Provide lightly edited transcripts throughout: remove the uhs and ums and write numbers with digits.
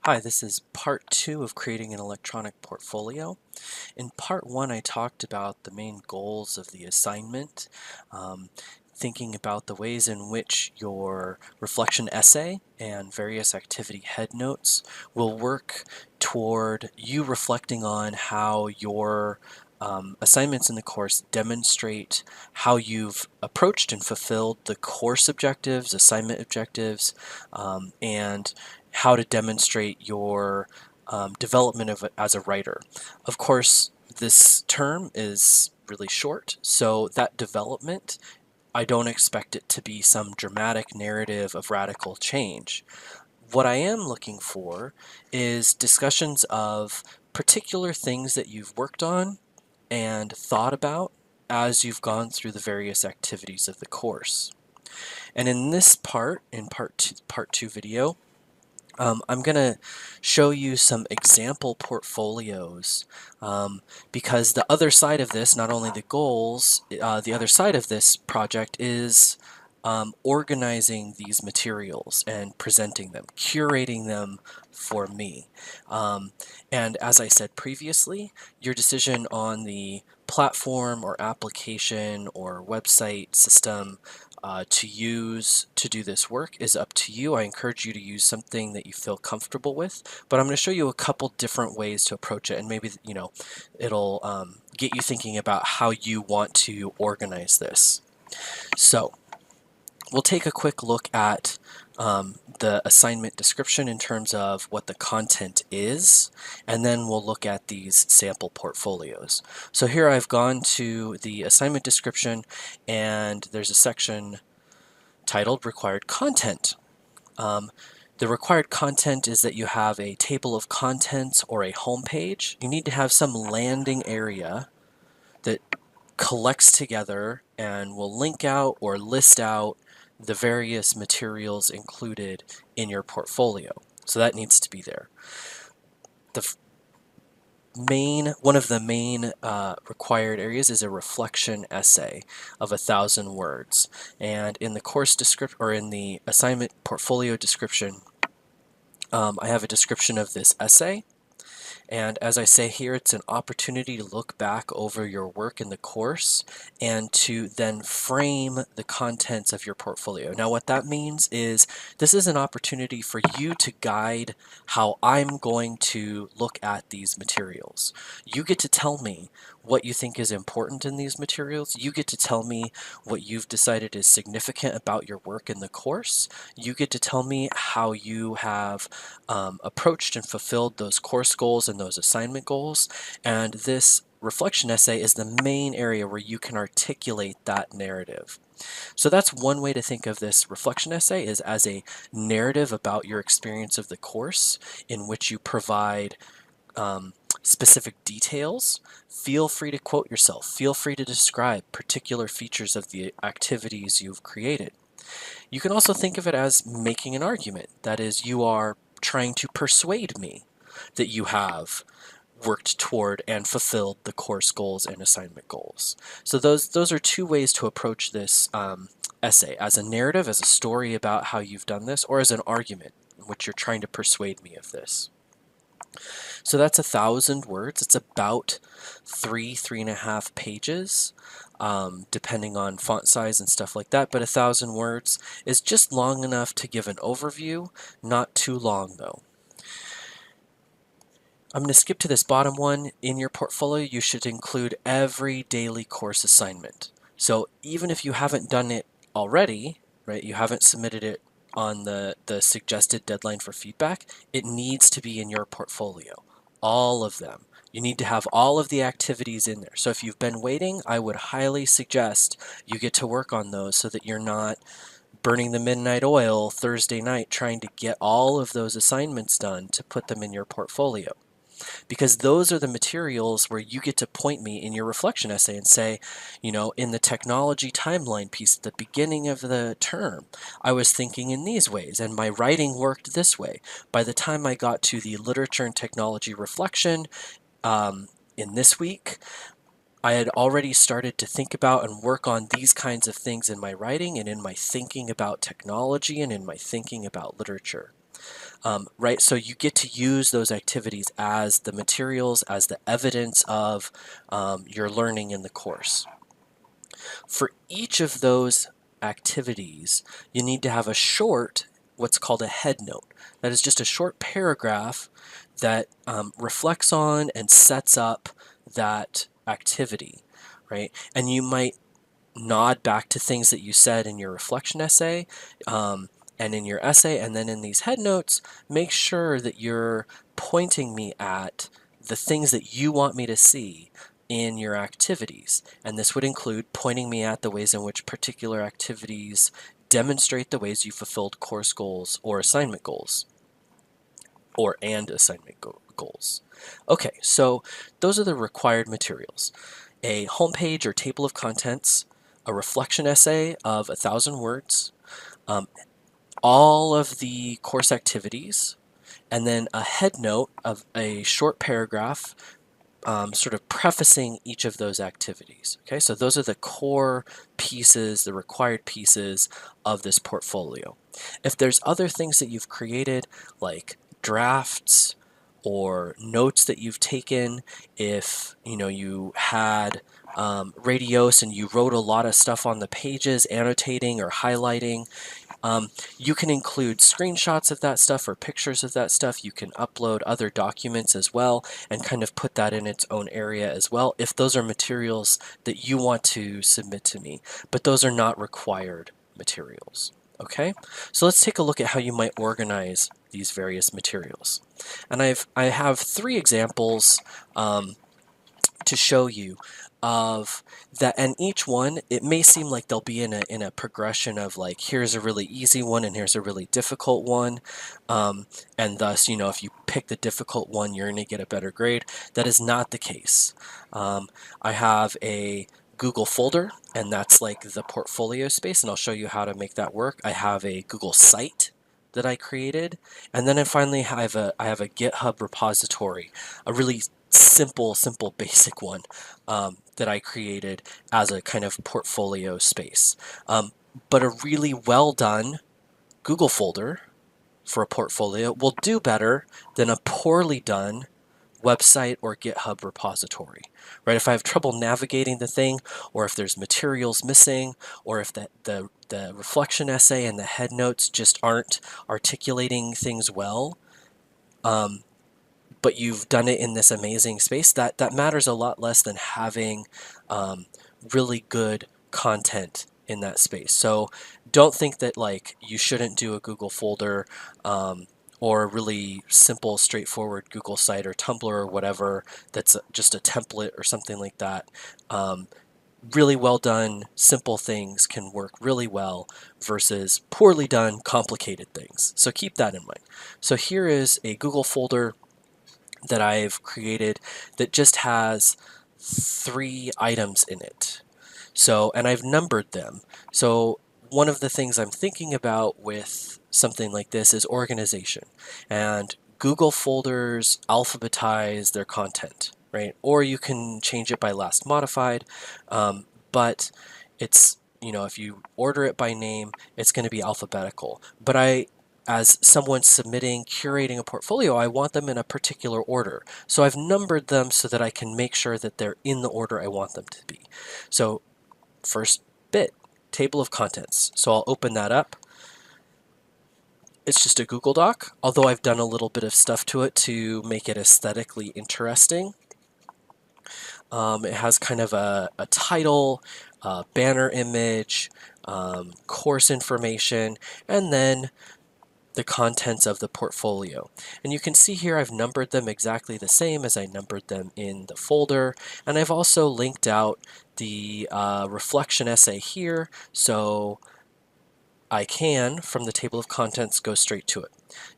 Hi, this is part 2 of creating an electronic portfolio. In part 1, I talked about the main goals of the assignment, um, thinking about the ways in which your reflection essay and various activity head notes will work toward you reflecting on how your assignments in the course demonstrate how you've approached and fulfilled the course objectives, assignment objectives, and how to demonstrate your development as a writer. Of course, this term is really short, so that development, I don't expect it to be some dramatic narrative of radical change. What I am looking for is discussions of particular things that you've worked on and thought about as you've gone through the various activities of the course. And in this part, in part two video, I'm going to show you some example portfolios because the other side of this, not only the goals, the other side of this project is organizing these materials and presenting them, curating them for me. And as I said previously, your decision on the platform or application or website system to use to do this work is up to you. I encourage you to use something that you feel comfortable with, but I'm going to show you a couple different ways to approach it, and maybe it'll get you thinking about how you want to organize this. So we'll take a quick look at the assignment description in terms of what the content is, and then we'll look at these sample portfolios. So here I've gone to the assignment description, and there's a section titled Required Content. The required content is that you have a table of contents or a home page. You need to have some landing area that collects together and will link out or list out the various materials included in your portfolio. So that needs to be there. One of the main required areas is a reflection essay of 1,000 words. And in the course description, or in the assignment portfolio description, I have a description of this essay. And as I say here, it's an opportunity to look back over your work in the course and to then frame the contents of your portfolio. Now, what that means is this is an opportunity for you to guide how I'm going to look at these materials. You get to tell me what you think is important in these materials. You get to tell me what you've decided is significant about your work in the course. You get to tell me how you have approached and fulfilled those course goals and those assignment goals. And this reflection essay is the main area where you can articulate that narrative. So that's one way to think of this reflection essay, is as a narrative about your experience of the course in which you provide specific details. Feel free to quote yourself. Feel free to describe particular features of the activities you've created. You can also think of it as making an argument. That is, you are trying to persuade me that you have worked toward and fulfilled the course goals and assignment goals. So those are two ways to approach this essay: as a narrative, as a story about how you've done this, or as an argument in which you're trying to persuade me of this. So that's 1,000 words. It's about 3.5 pages, depending on font size and stuff like that. But 1,000 words is just long enough to give an overview, not too long though. I'm going to skip to this bottom one. In your portfolio, you should include every daily course assignment. So even if you haven't done it already, right, you haven't submitted it on the suggested deadline for feedback, it needs to be in your portfolio. All of them. You need to have all of the activities in there. So if you've been waiting, I would highly suggest you get to work on those so that you're not burning the midnight oil Thursday night trying to get all of those assignments done to put them in your portfolio. Because those are the materials where you get to point me in your reflection essay and say, in the technology timeline piece at the beginning of the term, I was thinking in these ways, and my writing worked this way. By the time I got to the literature and technology reflection in this week, I had already started to think about and work on these kinds of things in my writing and in my thinking about technology and in my thinking about literature. right? So you get to use those activities as the materials, as the evidence of your learning in the course. For each of those activities, you need to have a short, what's called a head note. That is just a short paragraph that reflects on and sets up that activity, right? And you might nod back to things that you said in your reflection essay and in your essay, and then in these head notes, make sure that you're pointing me at the things that you want me to see in your activities. And this would include pointing me at the ways in which particular activities demonstrate the ways you fulfilled course goals or assignment goals, and assignment goals. Okay, so those are the required materials. A homepage or table of contents, a reflection essay of 1,000 words, all of the course activities, and then a head note of a short paragraph sort of prefacing each of those activities. Okay, so those are the core pieces, the required pieces of this portfolio. If there's other things that you've created, like drafts or notes that you've taken, if you had radios and you wrote a lot of stuff on the pages, annotating or highlighting, you can include screenshots of that stuff or pictures of that stuff. You can upload other documents as well and kind of put that in its own area as well if those are materials that you want to submit to me, but those are not required materials. Okay, so let's take a look at how you might organize these various materials. And I have 3 examples to show you of that, and each one, it may seem like they'll be in a progression of like, here's a really easy one and here's a really difficult one, and thus if you pick the difficult one you're going to get a better grade. That is not the case. I have a Google folder, and that's like the portfolio space, and I'll show you how to make that work. I have a Google site that I created, and then I finally have I have a GitHub repository, a really simple basic one that I created as a kind of portfolio space. But a really well done Google folder for a portfolio will do better than a poorly done website or GitHub repository, right? If I have trouble navigating the thing, or if there's materials missing, or if the reflection essay and the head notes just aren't articulating things well, but you've done it in this amazing space, that matters a lot less than having really good content in that space. So don't think that like you shouldn't do a Google folder or a really simple, straightforward Google site or Tumblr or whatever that's just a template or something like that. Really well done, simple things can work really well versus poorly done, complicated things. So keep that in mind. So here is a Google folder that I've created that just has 3 items in it. So, and I've numbered them. So one of the things I'm thinking about with something like this is organization. And Google folders alphabetize their content, right? Or you can change it by last modified, but it's, if you order it by name, it's going to be alphabetical. But as someone submitting, curating a portfolio, I want them in a particular order. So I've numbered them so that I can make sure that they're in the order I want them to be. So first bit, table of contents. So I'll open that up. It's just a Google Doc, although I've done a little bit of stuff to it to make it aesthetically interesting. It has kind of a title, banner image, course information, and then the contents of the portfolio. And you can see here I've numbered them exactly the same as I numbered them in the folder. And I've also linked out the reflection essay here, so I can, from the table of contents, go straight to it.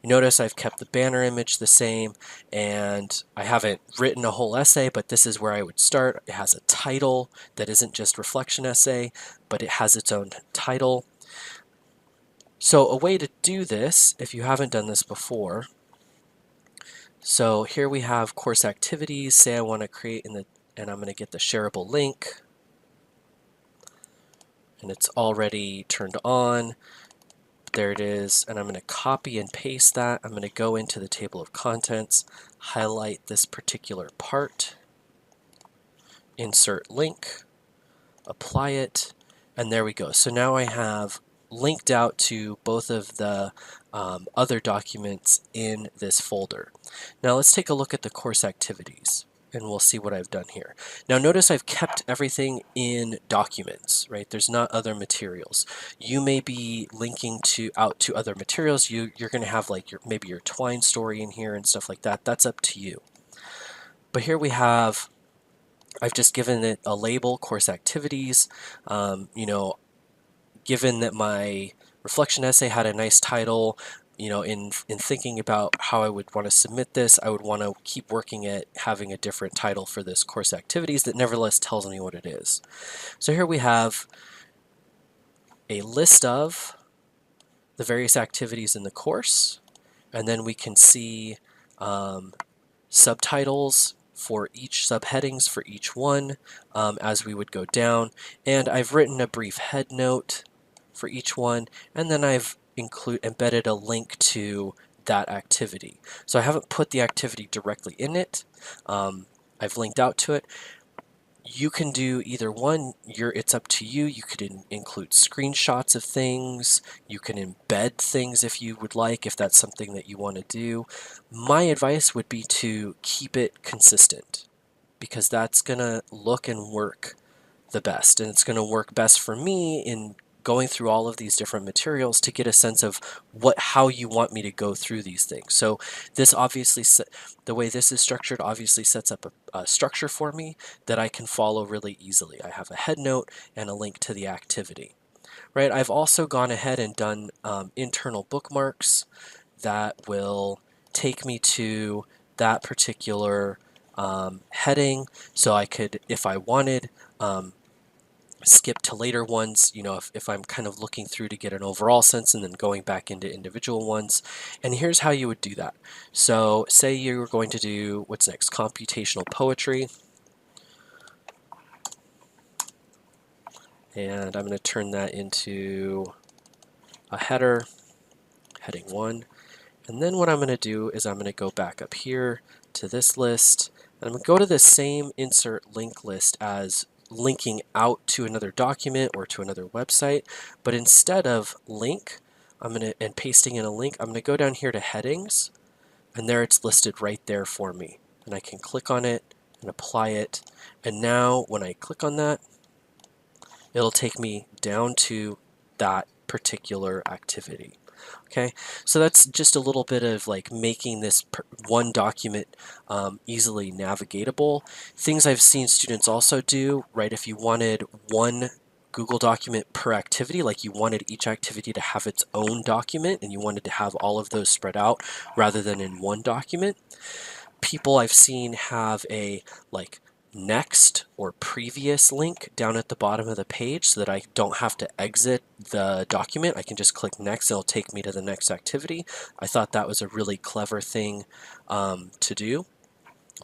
You notice I've kept the banner image the same, and I haven't written a whole essay, but this is where I would start. It has a title that isn't just reflection essay, but it has its own title. So a way to do this, if you haven't done this before, so here we have course activities. Say I want to create and I'm going to get the shareable link, and it's already turned on. There it is, and I'm going to copy and paste that. I'm going to go into the table of contents, highlight this particular part, insert link, apply it, and there we go. So now I have linked out to both of the other documents in this folder. Now let's take a look at the course activities, and we'll see what I've done here. Now notice I've kept everything in documents, right? There's not other materials. You may be linking out to other materials. You're going to have like maybe your Twine story in here and stuff like that. That's up to you. But here we have, I've just given it a label, course activities. Given that my reflection essay had a nice title, in thinking about how I would want to submit this, I would want to keep working at having a different title for this course activities that nevertheless tells me what it is. So here we have a list of the various activities in the course, and then we can see subtitles for each subheadings for each one as we would go down. And I've written a brief head note for each one, and then I've embedded a link to that activity. So I haven't put the activity directly in it. I've linked out to it. You can do either one. It's up to you. You could include screenshots of things. You can embed things if you would like, if that's something that you want to do. My advice would be to keep it consistent, because that's going to look and work the best. And it's going to work best for me in going through all of these different materials to get a sense of how you want me to go through these things. So this obviously, the way this is structured obviously sets up a structure for me that I can follow really easily. I have a head note and a link to the activity. Right? I've also gone ahead and done internal bookmarks that will take me to that particular heading. So I could, if I wanted, skip to later ones, if I'm kind of looking through to get an overall sense and then going back into individual ones. And here's how you would do that. So say you're going to do, what's next, computational poetry. And I'm going to turn that into a header, heading 1. And then what I'm going to do is I'm going to go back up here to this list, and I'm going to go to the same insert link list as linking out to another document or to another website, but instead of link, and pasting in a link, I'm going to go down here to headings, and there it's listed right there for me. And I can click on it and apply it, and now when I click on that, it'll take me down to that particular activity. Okay, so that's just a little bit of like making this one document easily navigatable. Things I've seen students also do, right? If you wanted one Google document per activity, like you wanted each activity to have its own document and you wanted to have all of those spread out rather than in one document, people I've seen have a like next or previous link down at the bottom of the page so that I don't have to exit the document. I can just click next, it'll take me to the next activity. I thought that was a really clever thing to do.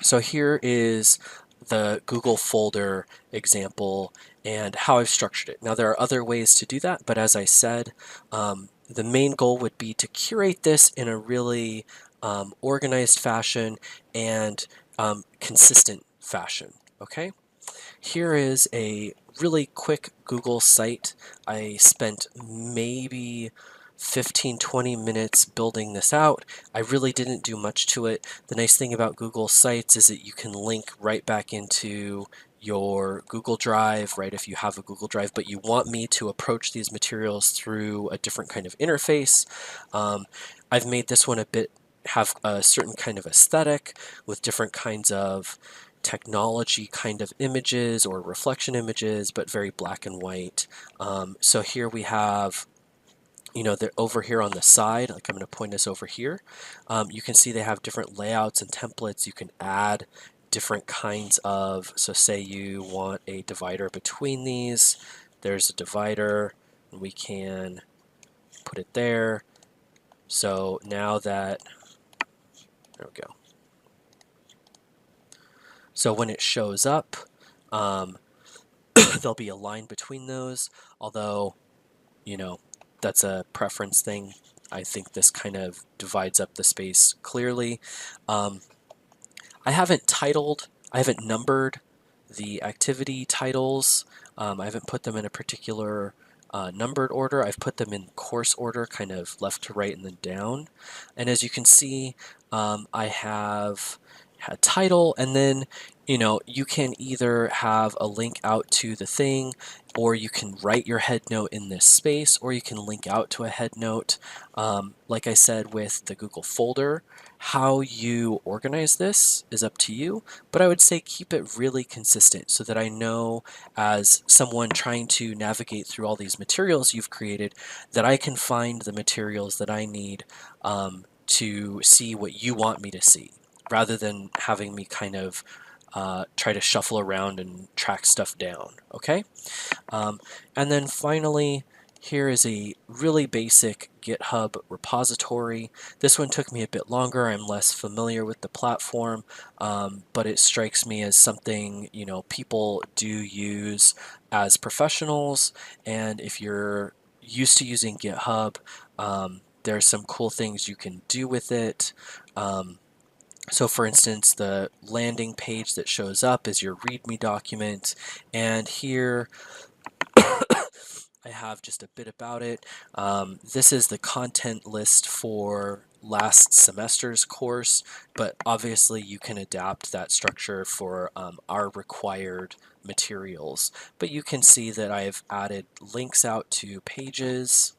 So here is the Google folder example and how I've structured it. Now there are other ways to do that, but as I said, the main goal would be to curate this in a really organized fashion and consistent fashion. Okay, here is a really quick Google site. I spent maybe 15-20 minutes building this out. I really didn't do much to it. The nice thing about Google Sites is that you can link right back into your Google Drive, right, if you have a Google Drive, but you want me to approach these materials through a different kind of interface. I've made this one have a certain kind of aesthetic with different kinds of technology kind of images or reflection images, but very black and white. So here we have, they're over here on the side, like I'm going to point this over here. You can see they have different layouts and templates. You can add different kinds of, so say you want a divider between these, there's a divider, and we can put it there. So now that, there we go. So when it shows up, there'll be a line between those, although, that's a preference thing. I think this kind of divides up the space clearly. I haven't numbered the activity titles. I haven't put them in a particular numbered order. I've put them in course order, kind of left to right and then down. And as you can see, I have a title, and then you can either have a link out to the thing, or you can write your head note in this space, or you can link out to a head note. Like I said with the Google folder, how you organize this is up to you, but I would say keep it really consistent so that I know, as someone trying to navigate through all these materials you've created, that I can find the materials that I need to see what you want me to see, rather than having me kind of try to shuffle around and track stuff down, okay? And then finally, here is a really basic GitHub repository. This one took me a bit longer. I'm less familiar with the platform, but it strikes me as something people do use as professionals. And if you're used to using GitHub, there's some cool things you can do with it. So for instance, the landing page that shows up is your README document, and here I have just a bit about it. This is the content list for last semester's course, but obviously you can adapt that structure for our required materials. But you can see that I've added links out to pages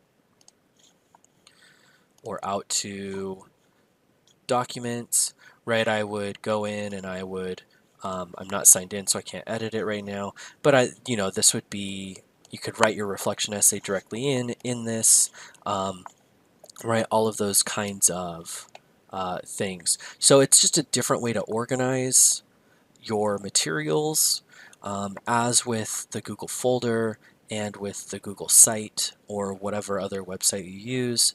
or out to documents, right? I would go in and I would, I'm not signed in, so I can't edit it right now, but this would be, you could write your reflection essay directly in this, right? All of those kinds of things. So it's just a different way to organize your materials, as with the Google folder and with the Google site or whatever other website you use.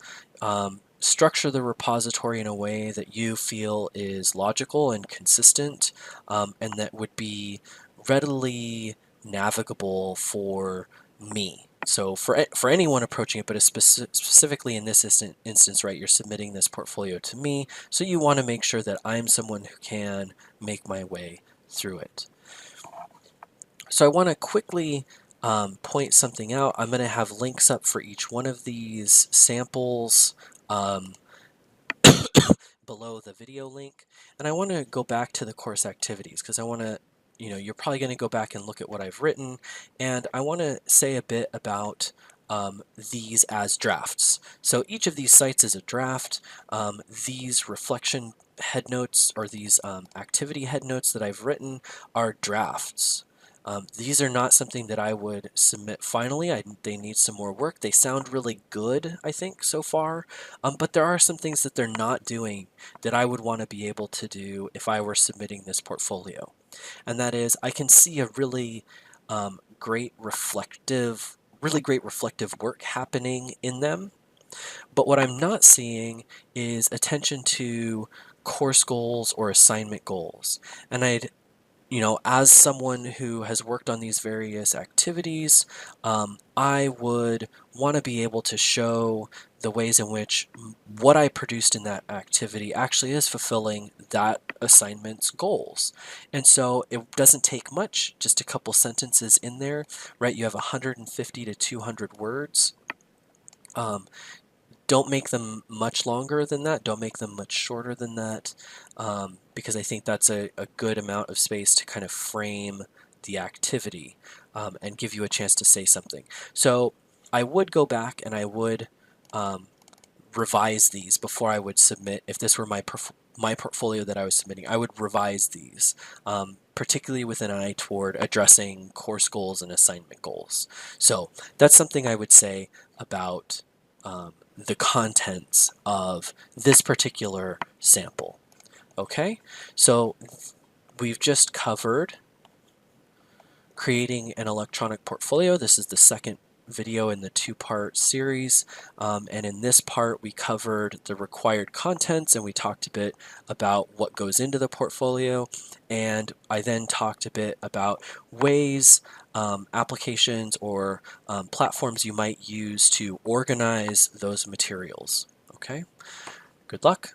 Structure the repository in a way that you feel is logical and consistent, and that would be readily navigable for me. So for anyone approaching it, but specifically in this instance, right, you're submitting this portfolio to me, so you want to make sure that I'm someone who can make my way through it. So I want to quickly point something out. I'm going to have links up for each one of these samples below the video link, and I want to go back to the course activities because I want to, you're probably going to go back and look at what I've written, and I want to say a bit about these as drafts. So each of these sites is a draft. These reflection head notes, or these activity head notes that I've written, are drafts. These are not something that I would submit finally. They need some more work. They sound really good, I think, so far, but there are some things that they're not doing that I would want to be able to do if I were submitting this portfolio. And that is, I can see a really great reflective work happening in them, but what I'm not seeing is attention to course goals or assignment goals. And as someone who has worked on these various activities, I would want to be able to show the ways in which what I produced in that activity actually is fulfilling that assignment's goals. And so it doesn't take much, just a couple sentences in there, right? You have 150 to 200 words. Don't make them much longer than that. Don't make them much shorter than that, because I think that's a good amount of space to kind of frame the activity and give you a chance to say something. So I would go back and I would revise these before I would submit. If this were my portfolio that I was submitting, I would revise these, particularly with an eye toward addressing course goals and assignment goals. So that's something I would say about the contents of this particular sample. Okay, so we've just covered creating an electronic portfolio. This is the second video in the two-part series, and in this part we covered the required contents, and we talked a bit about what goes into the portfolio, and I then talked a bit about ways applications or platforms you might use to organize those materials. Okay, good luck.